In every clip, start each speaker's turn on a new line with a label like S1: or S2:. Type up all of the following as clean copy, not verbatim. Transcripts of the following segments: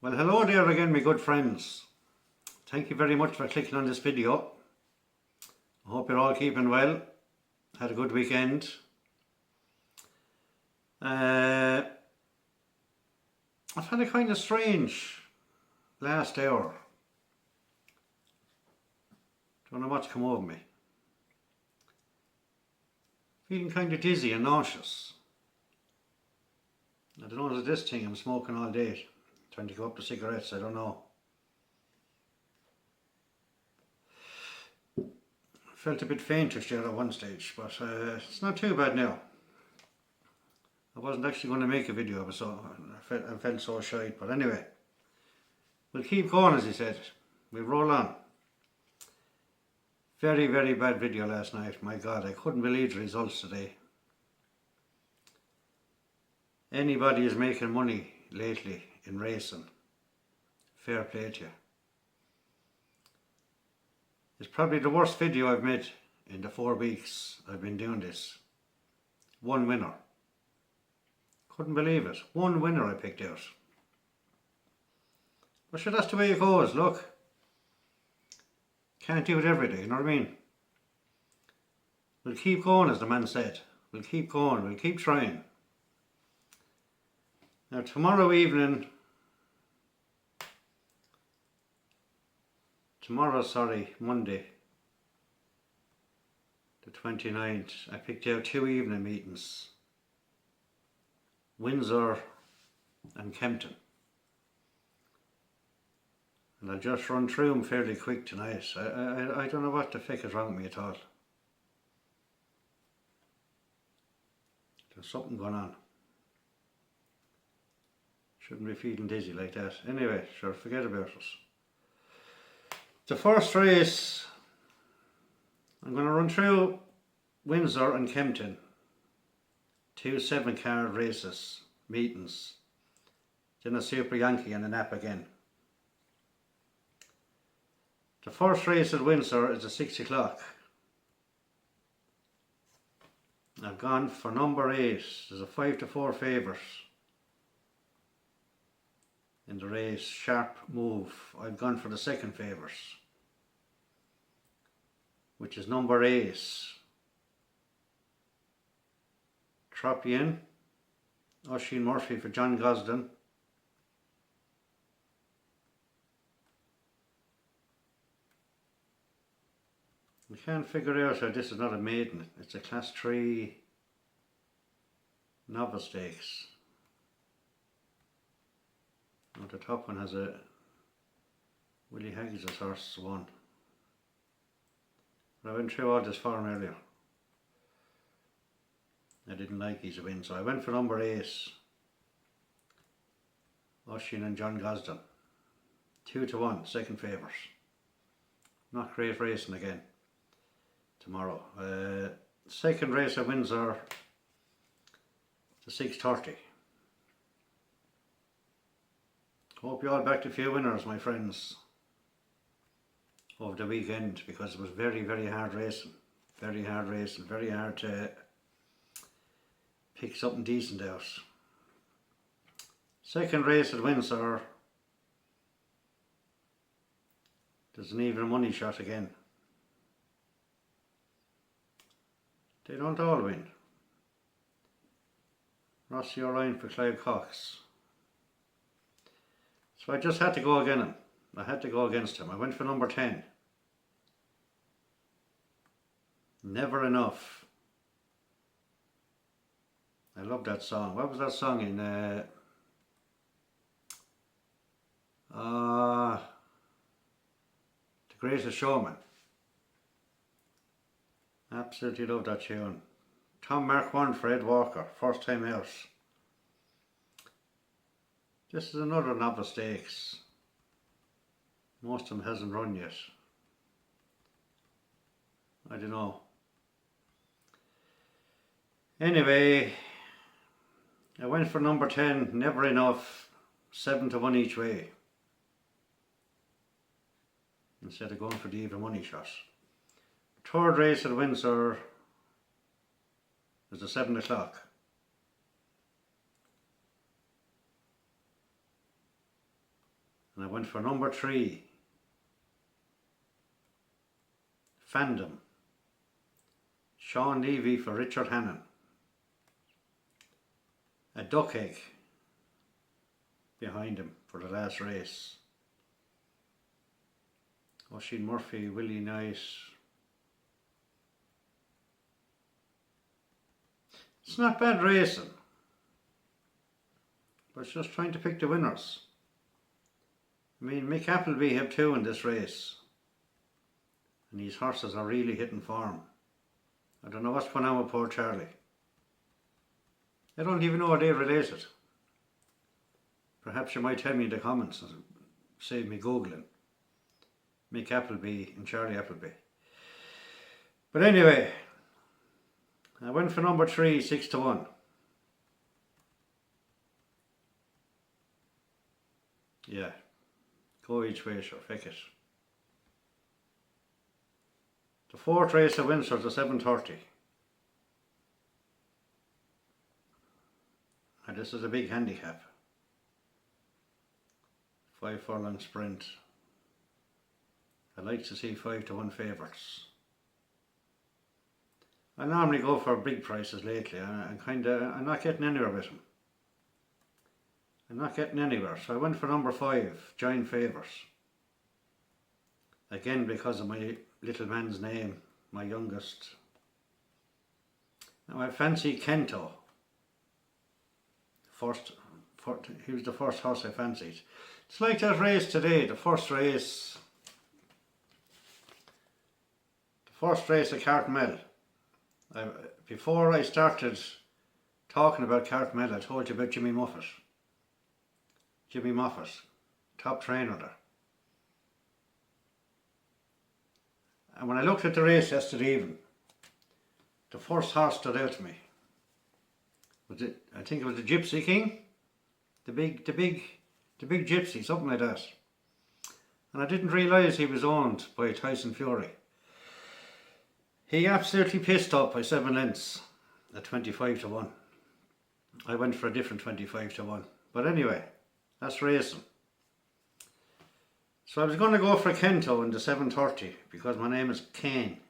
S1: Well, hello there again, my good friends. Thank you very much for clicking on this video. I hope you're all keeping well. Had a good weekend. I've had a kind of strange last hour. Don't know what's come over me. Feeling kind of dizzy and nauseous. I don't know, is it this thing I'm smoking all day? Trying to go up the cigarettes, I don't know. Felt a bit faintish there at one stage, but it's not too bad now. I wasn't actually going to make a video of it, so I felt so shy. But anyway, we'll keep going, as he said. We'll roll on. Very, very bad video last night. My God, I couldn't believe the results today. Anybody is making money lately in racing, fair play to you. It's probably the worst video I've made in the 4 weeks I've been doing this. One winner. Couldn't believe it. One winner I picked out. But sure, that's the way it goes, look. Can't do it every day, you know what I mean? We'll keep going, as the man said. We'll keep going, we'll keep trying. Now tomorrow, Monday, the 29th, I picked out 2 evening meetings. Windsor and Kempton. And I'll just run through them fairly quick tonight. I don't know what the fuck is wrong with me at all. There's something going on. Shouldn't be feeling dizzy like that. Anyway, sure, forget about it. The first race, I'm going to run through Windsor and Kempton. 2 7-card races, meetings. Then a Super Yankee and a nap again. The first race at Windsor is at 6 o'clock. I've gone for number 8. There's a 5-4 favourite in the race, Sharp Move. I've gone for the second favourite, which is number 8, Tropian, Oisin Murphy for John Gosden. I can't figure out how this is not a maiden. It's a class 3 novice stakes. Oh, the top one has a Willie Haggis' horse won. But I went through all this form earlier. I didn't like these to win, so I went for number 8, Oisin and John Gosden. 2-1, second favourite. Not great racing again tomorrow. Second race at Windsor, the 6:30. Hope you all backed a few winners, my friends, over the weekend, because it was very, very hard racing. Very hard racing, very hard to pick something decent out. Second race at Windsor, there's an even money shot again. They don't all win. Rossi O'Ryan for Clive Cox. So I just had to go against him. I had to go against him. I went for number 10. Never Enough. I love that song. What was that song in? The Greatest Showman. Absolutely love that tune. Tom Mark 1 for Ed Walker, first time out. This is another novice stakes. Most of them hasn't run yet. I don't know. Anyway, I went for number 10, Never Enough, 7-1 each way, instead of going for the even money shot. Third race at Windsor is at 7 o'clock. And I went for number 3, Fandom, Sean Levy for Richard Hannon. A duck egg behind him for the last race. Oisin Murphy, Willie Knight. It's not bad racing, but it's just trying to pick the winners. I mean, Mick Appleby have 2 in this race, and these horses are really hitting form. I don't know what's going on with poor Charlie. I don't even know are they related. Perhaps you might tell me in the comments and save me googling. Mick Appleby and Charlie Appleby. But anyway, I went for number 3, 6-1. Yeah, go each way, sure, feck it. The 4th race at Windsor to 7:30. And this is a big handicap. 5 furlong sprint. I like to see 5-1 favourites. I normally go for big prices lately. I'm not getting anywhere with them. I'm not getting anywhere. So I went for number 5, Giant Favours. Again, because of my little man's name, my youngest. Now I fancy Kempton. He was the first horse I fancied. It's like that race today, the first race at Cartmel. Before I started talking about Cartmel, I told you about Jimmy Moffat. Jimmy Moffat, top trainer there. And when I looked at the race yesterday evening, the first horse stood out to me. I think it was the Gypsy King, the big Gypsy, something like that. And I didn't realise he was owned by Tyson Fury. He absolutely pissed up by 7 lengths at 25-1. I went for a different 25-1. But anyway, that's racing. So I was going to go for Kento in the 7:30 because my name is Kane.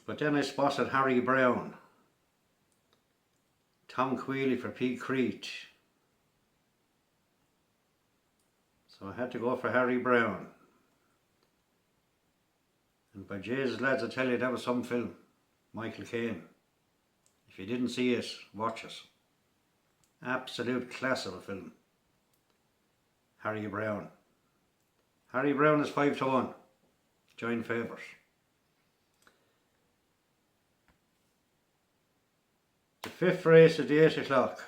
S1: But then I spotted Harry Brown, Tom Queally for Pete Creech. So I had to go for Harry Brown. And by Jesus lads, I tell you, that was some film. Michael Caine. If you didn't see it, watch it. Absolute class of a film. Harry Brown. Harry Brown is 5-1. Giant Favours. The 5th race is the 8 o'clock.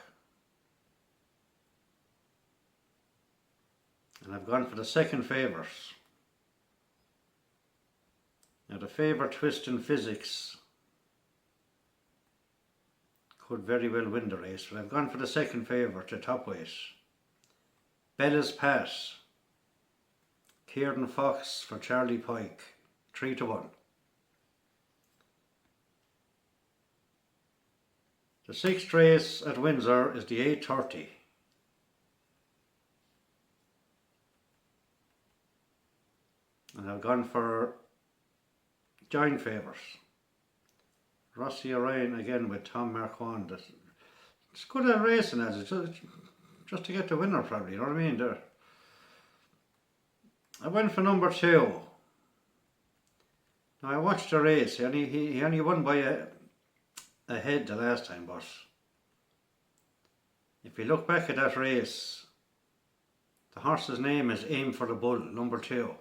S1: And I've gone for the 2nd Favours. Now the favourite Twist in Physics could very well win the race, but I've gone for the 2nd favourite, the top weight. Bella's Pass. Kieran Fox for Charlie Pike, 3-1. The 6th race at Windsor is the 8:30. And I've gone for Giant Favours. Rossi Orion again with Tom Marquand. It's good at racing as it's just to get the winner probably, you know what I mean there. I went for number 2. Now I watched the race, he only won by a head the last time, but if you look back at that race, the horse's name is Aim for the Bull, number 2.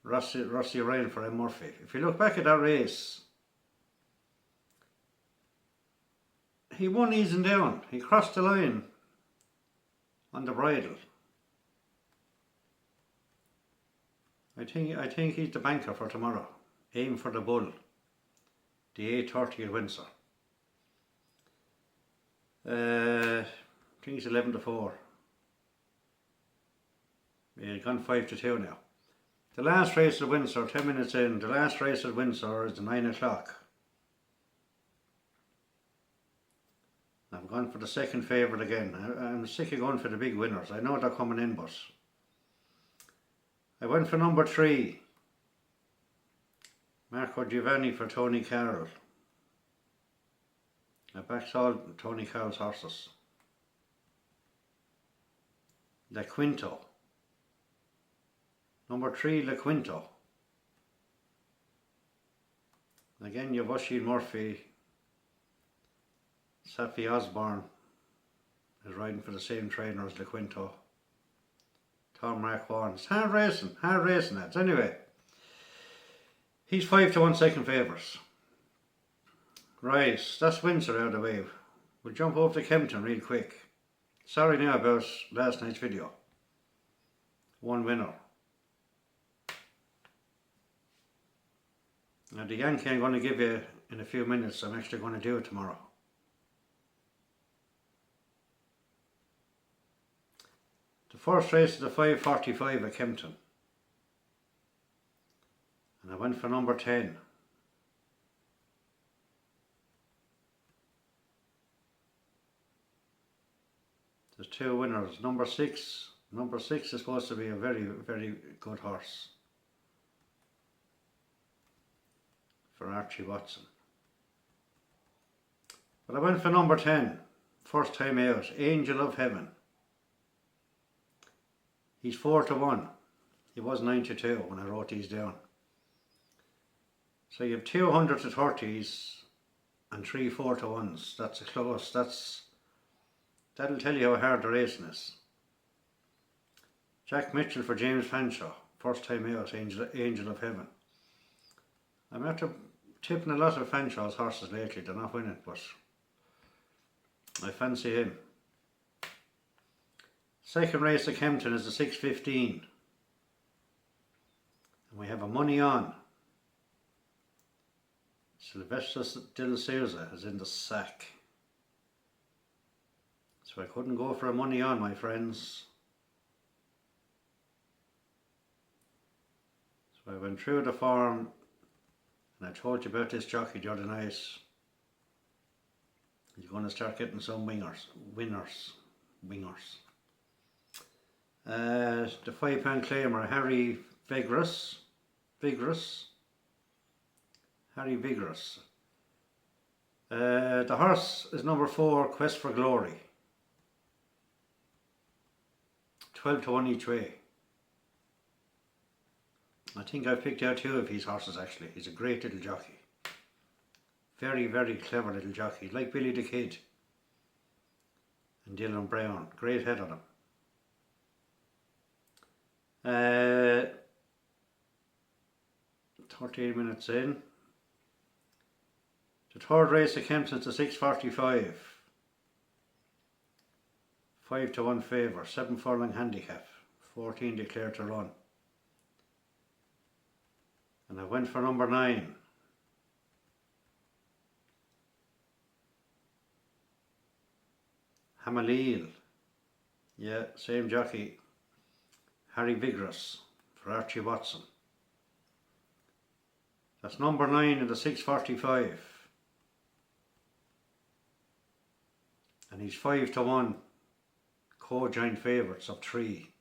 S1: Rossi Ryan for M. Murphy. If you look back at that race, he won easing down. He crossed the line on the bridle. I think he's the banker for tomorrow. Aim for the Bull. The 8:30 at Windsor. I think it's 11-4. Yeah, gone 5-2 now. The last race at Windsor, 10 minutes in, the last race at Windsor is the 9 o'clock. I've gone for the second favourite again. I'm sick of going for the big winners. I know they're coming in, but I went for number 3. Marco Giovanni for Tony Carroll. I backed all Tony Carroll's horses. La Quinto. Number 3, La Quinto. Again, you've Oisin Murphy. Safi Osborne is riding for the same trainer as La Quinto. Tom Marquand. It's hard racing lads. Anyway, he's 5-1 second favourites. Right, that's Windsor out of the way. We'll jump over to Kempton real quick. Sorry now about last night's video. One winner. Now the Yankee I'm going to give you in a few minutes. I'm actually going to do it tomorrow. The first race is the 5:45 at Kempton. And I went for number 10. There's 2 winners. Number 6 is supposed to be a very, very good horse for Archie Watson. But I went for number 10, first time out, Angel of Heaven. He's 4-1. He was 9-2 when I wrote these down. So you have 2 130s and 3 4-1s. That's a close. That'll tell you how hard the racing is. Jack Mitchell for James Fanshawe, first time out, Angel of Heaven. I'm after tipping a lot of Fanshawe's horses lately. They're not winning, but I fancy him. Second race at Kempton is the 6:15. And we have a money on. Sylvester Del Souza is in the sack. So I couldn't go for a money on, my friends. So I went through the form and I told you about this jockey the other night. You're going to start getting some winners. The £5 claimer, Harry Vigorous. Harry Vigorous. The horse is number 4, Quest for Glory. 12-1 each way. I think I've picked out 2 of his horses actually. He's a great little jockey. Very, very clever little jockey, like Billy the Kid and Dylan Brown. Great head on him. 13 minutes in. The third race at Kempton's the 6:45. 5-1 favour, 7 furlong handicap, 14 declared to run. And I went for number 9. Hamalil. Yeah, same jockey. Harry Vigorous for Archie Watson. That's number 9 in the 6:45. And he's 5-1 co-joint favourites of 3.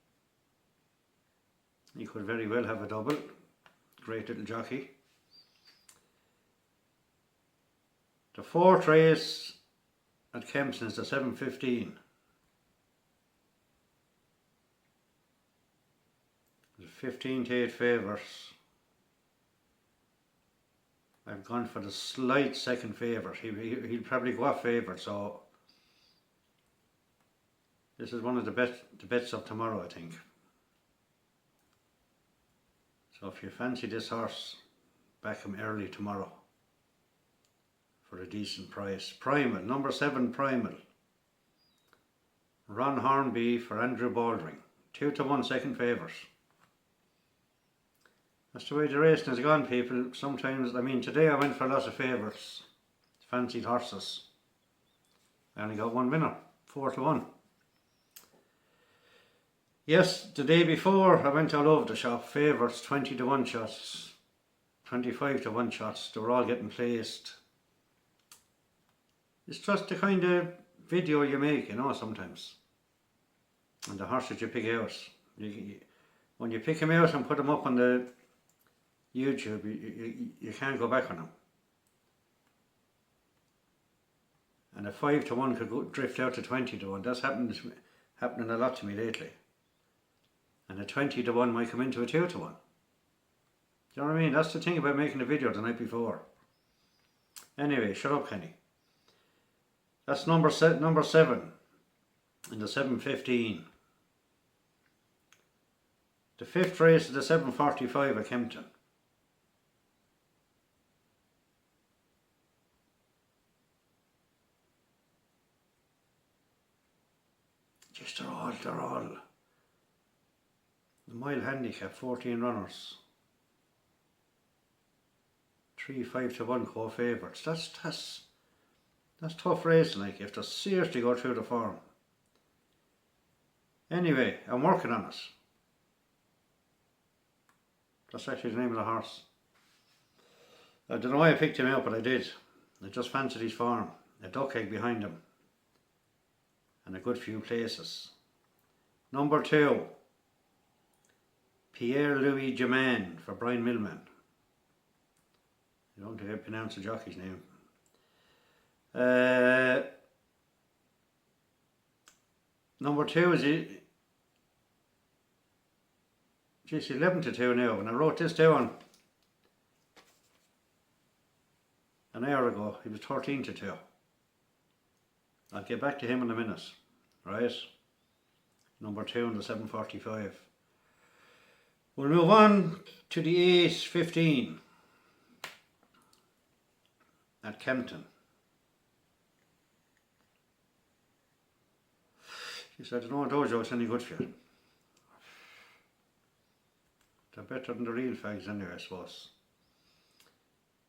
S1: He could very well have a double. Great little jockey. The fourth race at Kempton is the 7:15. There's 15-8 favourites. I've gone for the slight second favourite. He'll probably go off favourite, so this is one of the bets of tomorrow, I think. So if you fancy this horse, back him early tomorrow for a decent price. Primal, number 7 Primal. Ron Hornby for Andrew Baldring. 2-1 second favourite. That's the way the racing has gone, people. Sometimes, I mean, today I went for a lot of favourites. Fancied horses. I only got one winner. 4-1. Yes, the day before I went all over the shop. Favourites, 20-1 shots, 25-1 shots. They were all getting placed. It's just the kind of video you make, you know, sometimes. And the horses you pick out. When you pick them out and put them up on the YouTube, you can't go back on them. And a 5-1 could drift out to 20-1. That's happening a lot to me lately. And a 20-1 might come into a 2-1. Do you know what I mean? That's the thing about making a video the night before. Anyway, shut up, Kenny. That's number 7 in the 7:15. The 5th race is the 7:45 at Kempton. Just they're all the mile handicap, 14 runners. 3 5-1 co-favourites. That's tough racing, like you have to seriously go through the form. Anyway, I'm working on it. That's actually the name of the horse. I don't know why I picked him out, but I did. I just fancied his form. A duck egg behind him. And a good few places. Number 2. Pierre-Louis Germain for Brian Millman. I don't think I pronounced the jockey's name. Number 2 is just 11-2 now. When I wrote this down an hour ago, he was 13-2. I'll get back to him in a minute, right? Number 2 in the 7:45. We'll move on to the 8:15 at Kempton. She said, I don't know those any good for you. They're better than the real fags anyway, I suppose.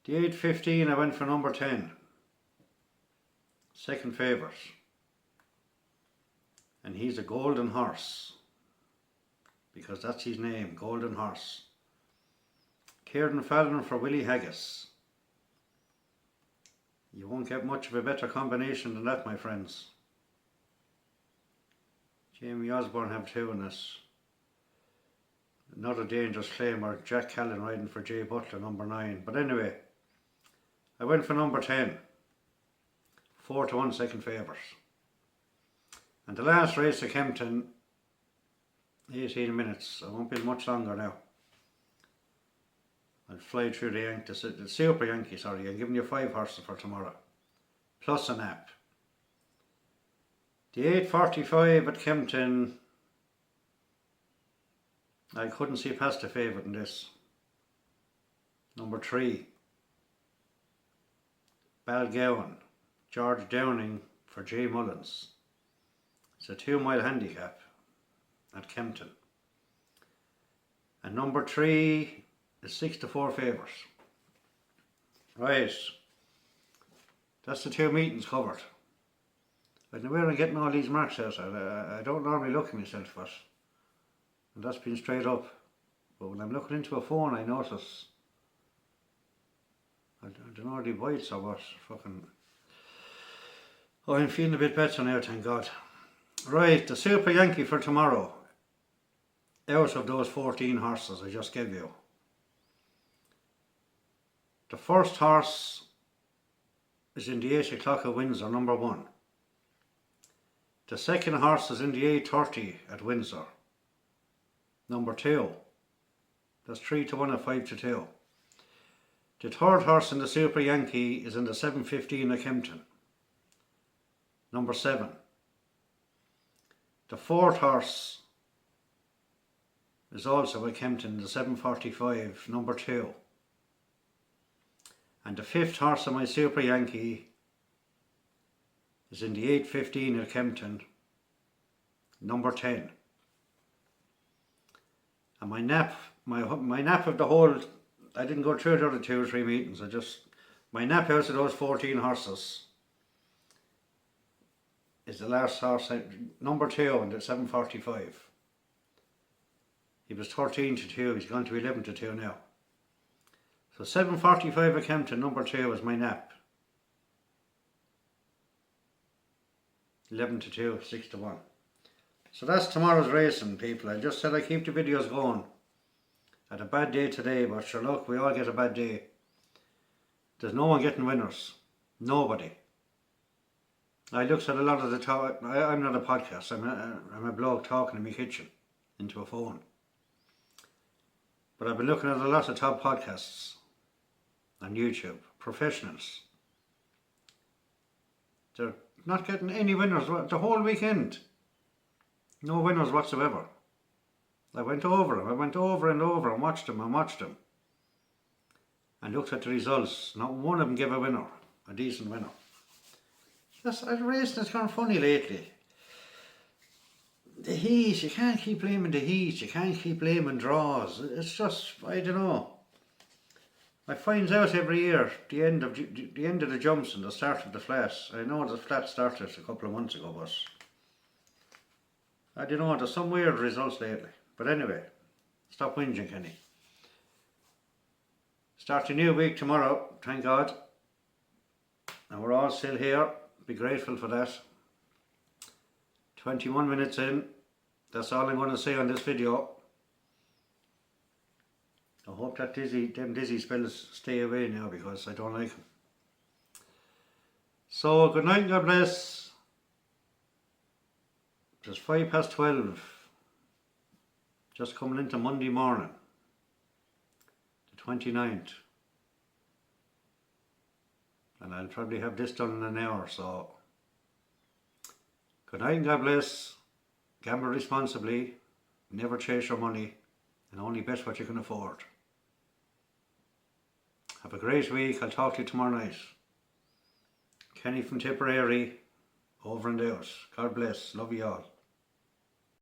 S1: The 8:15 I went for number 10. Second favourite. And he's a golden horse. Because that's his name, Golden Horse. Kieran Fallon for Willie Haggis. You won't get much of a better combination than that, my friends. Jamie Osborne have 2 in this. Another dangerous claimer, Jack Callan riding for Jay Butler, number 9. But anyway, I went for number 10. 4-1 second favourite. And the last race at Kempton, 18 minutes. I won't be much longer now. I'll fly through the Super Yankee, sorry. I'm giving you 5 horses for tomorrow. Plus a nap. The 8:45 at Kempton, I couldn't see past the favourite in this. Number 3. Balgowan, George Downing for Jay Mullins. It's a 2-mile handicap at Kempton. And number 3 is 6-4 favourite. Right. That's the 2 meetings covered. I don't know where I'm getting all these marks out. I don't normally look at myself, but and that's been straight up. But when I'm looking into a phone, I notice. I don't know the bites or what. Fucking. Oh, I'm feeling a bit better now, thank God. Right, the Super Yankee for tomorrow. Out of those 14 horses I just gave you. The first horse is in the 8 o'clock at Windsor, number 1. The second horse is in the 8:30 at Windsor, number 2. That's 3-1 at 5-2. The third horse in the Super Yankee is in the 7:15 at Kempton, number 7. The fourth horse is also at Kempton, the 7:45, number 2. And the fifth horse of my Super Yankee is in the 8:15 at Kempton, number 10. And my nap of the whole, I didn't go through the other 2 or 3 meetings, my nap out of those 14 horses is the last horse, number 2 in the 7:45. He was 13-2, he's gone to 11-2 now. So 7:45 at Kempton, number 2 is my nap. 11 to 2, 6 to 1. So that's tomorrow's racing, people. I just said I keep the videos going. I had a bad day today, but sure look, we all get a bad day. There's no one getting winners. Nobody. I looked at a lot of the talk. I'm not a podcast. I'm a blog talking in my kitchen into a phone. But I've been looking at a lot of top podcasts on YouTube. Professionals. They're not getting any winners the whole weekend. No winners whatsoever. I went over them. I went over and over and watched them and looked at the results. Not one of them gave a winner, a decent winner. The racing has gone funny lately. The heat, you can't keep blaming the heat. You can't keep blaming draws. It's just, I don't know. I find out every year the end of the jumps and the start of the flats. I know the flat started a couple of months ago, but I don't know, there's some weird results lately. But anyway, stop whinging, Kenny. Start a new week tomorrow, thank God. And we're all still here. Be grateful for that. 21 minutes in. That's all I'm going to say on this video. I hope that them dizzy spells stay away now because I don't like them. So, good night, God bless. It's 12:05. Just coming into Monday morning. The 29th. And I'll probably have this done in an hour, so good night and God bless. Gamble responsibly. Never chase your money. And only bet what you can afford. Have a great week. I'll talk to you tomorrow night. Kenny from Tipperary. Over and out. God bless. Love you all.